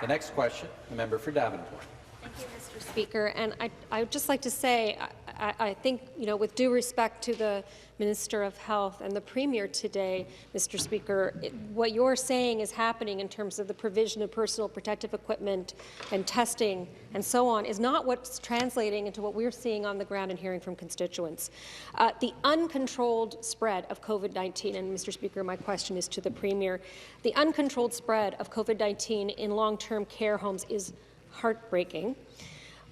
The next question, the member for Davenport. Thank you, Mr. Speaker. And I would just like to say, I think, with due respect to the Minister of Health and the Premier today, Mr. Speaker, what you're saying is happening in terms of the provision of personal protective equipment and testing and so on is not what's translating into what we're seeing on the ground and hearing from constituents. The uncontrolled spread of COVID-19, and Mr. Speaker, my question is to the Premier, the uncontrolled spread of COVID-19 in long-term care homes is heartbreaking.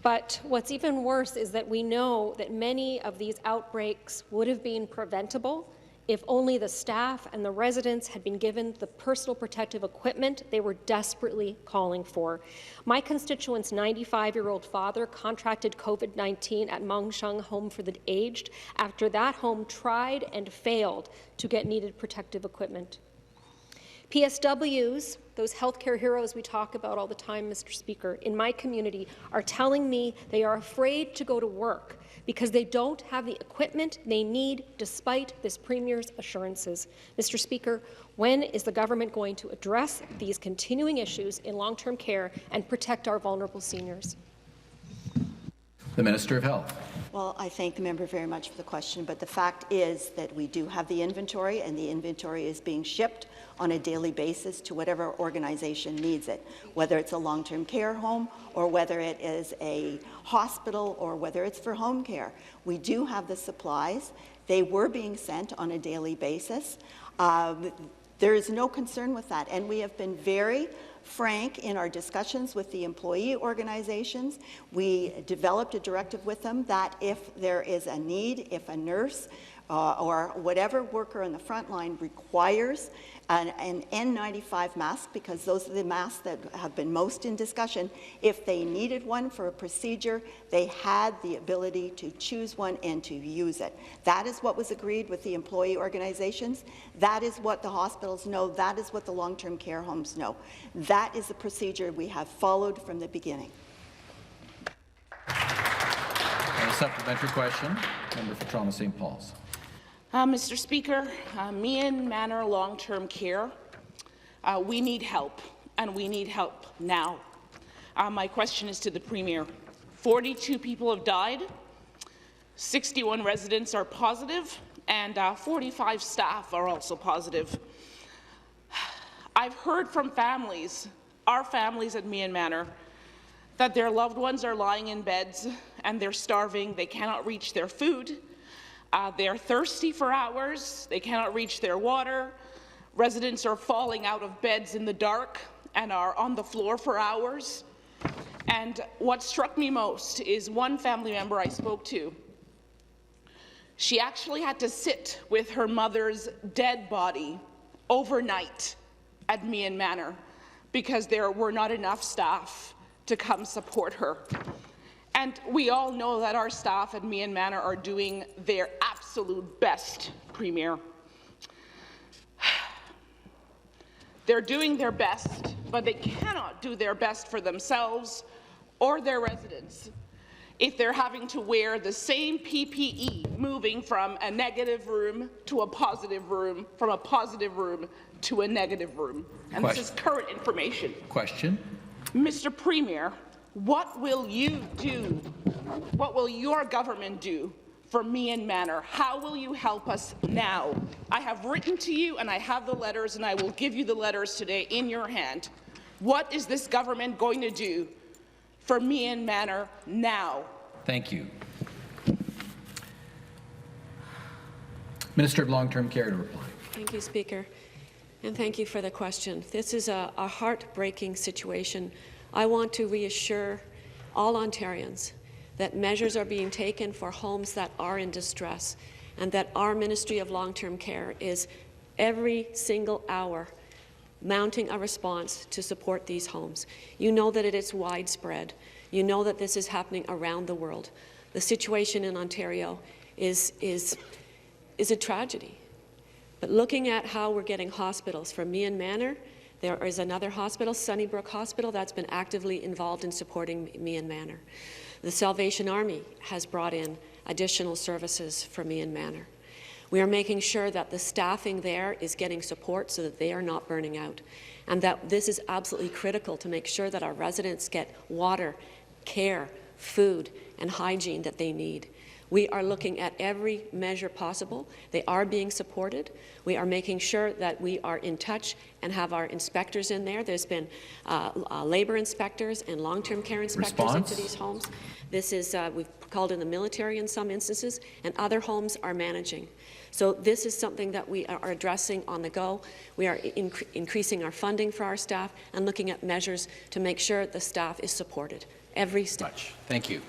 But what's even worse is that we know that many of these outbreaks would have been preventable if only the staff and the residents had been given the personal protective equipment they were desperately calling for. My constituent's 95-year-old father contracted COVID-19 at Mong Sheng Home for the Aged after that home tried and failed to get needed protective equipment. PSWs, those healthcare heroes we talk about all the time, Mr. Speaker, in my community are telling me they are afraid to go to work because they don't have the equipment they need despite this Premier's assurances. Mr. Speaker, when is the government going to address these continuing issues in long-term care and protect our vulnerable seniors? The Minister of Health. Well, I thank the member very much for the question, but the fact is that we do have the inventory, and the inventory is being shipped on a daily basis to whatever organization needs it, whether it's a long-term care home or whether it is a hospital or whether it's for home care. We do have the supplies. They were being sent on a daily basis. There is no concern with that, and we have been very frank in our discussions with the employee organizations. We developed a directive with them that if there is a need, if a nurse or whatever worker on the front line requires an N95 mask, because those are the masks that have been most in discussion, if they needed one for a procedure, they had the ability to choose one and to use it. That is what was agreed with the employee organizations. That is what the hospitals know. That is what the long-term care homes know. That is the procedure we have followed from the beginning. And a supplementary question, member for Toronto-St.Pauls. Mr. Speaker, Meehan Manor Long-Term Care, we need help, and we need help now. My question is to the Premier. 42 people have died, 61 residents are positive, and 45 staff are also positive. I've heard from families, our families at Meehan Manor, that their loved ones are lying in beds and they're starving, they cannot reach their food. They're thirsty for hours. They cannot reach their water. Residents are falling out of beds in the dark and are on the floor for hours. And what struck me most is one family member I spoke to. She actually had to sit with her mother's dead body overnight at Meehan Manor because there were not enough staff to come support her. And we all know that our staff at Meehan Manor are doing their absolute best, Premier. They're doing their best, but they cannot do their best for themselves or their residents if they're having to wear the same PPE, moving from a negative room to a positive room, from a positive room to a negative room. And this is current information. Question. Mr. Premier, what will you do? What will your government do for Meehan Manor? How will you help us now? I have written to you and I have the letters, and I will give you the letters today in your hand. What is this government going to do for Meehan Manor now? Thank you. Minister of Long-Term Care to reply. Thank you, Speaker, and thank you for the question. This is a heartbreaking situation. I want to reassure all Ontarians that measures are being taken for homes that are in distress, and that our Ministry of Long-Term Care is every single hour mounting a response to support these homes. You know that it is widespread. You know that this is happening around the world. The situation in Ontario is a tragedy. But looking at how we're getting hospitals for Meehan Manor, there is another hospital, Sunnybrook Hospital, that's been actively involved in supporting Meehan Manor. The Salvation Army has brought in additional services for Meehan Manor. We are making sure that the staffing there is getting support so that they are not burning out. and that this is absolutely critical to make sure that our residents get water, care, food, and hygiene that they need. We are looking at every measure possible. They are being supported. We are making sure that we are in touch and have our inspectors in there. There's been labour inspectors and long-term care inspectors into these homes. This is, we've called in the military in some instances, and other homes are managing. So this is something that we are addressing on the go. We are increasing our funding for our staff and looking at measures to make sure the staff is supported every step. Thank you.